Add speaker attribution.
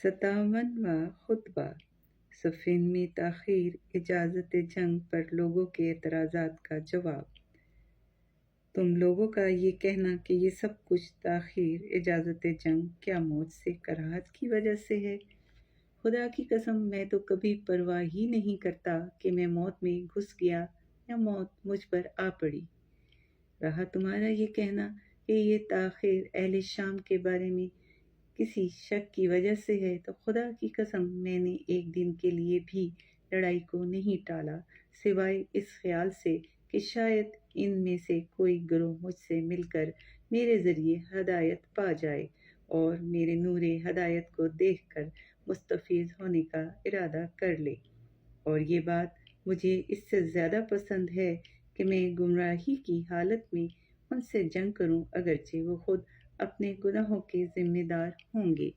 Speaker 1: 57واں خطبہ۔ صفین میں تاخیر اجازت جنگ پر لوگوں کے اعتراضات کا جواب۔ تم لوگوں کا یہ کہنا کہ یہ سب کچھ تاخیر اجازت جنگ کیا موت سے کراہت کی وجہ سے ہے؟ خدا کی قسم میں تو کبھی پرواہ ہی نہیں کرتا کہ میں موت میں گھس گیا یا موت مجھ پر آ پڑی۔ رہا تمہارا یہ کہنا کہ یہ تاخیر اہل شام کے بارے میں کسی شک کی وجہ سے ہے، تو خدا کی قسم میں نے ایک دن کے لیے بھی لڑائی کو نہیں ٹالا، سوائے اس خیال سے کہ شاید ان میں سے کوئی گروہ مجھ سے مل کر میرے ذریعے ہدایت پا جائے اور میرے نور ہدایت کو دیکھ کر مستفیض ہونے کا ارادہ کر لے۔ اور یہ بات مجھے اس سے زیادہ پسند ہے کہ میں گمراہی کی حالت میں ان سے جنگ کروں، اگرچہ وہ خود اپنے گناہوں کے ذمہ دار ہوں گے۔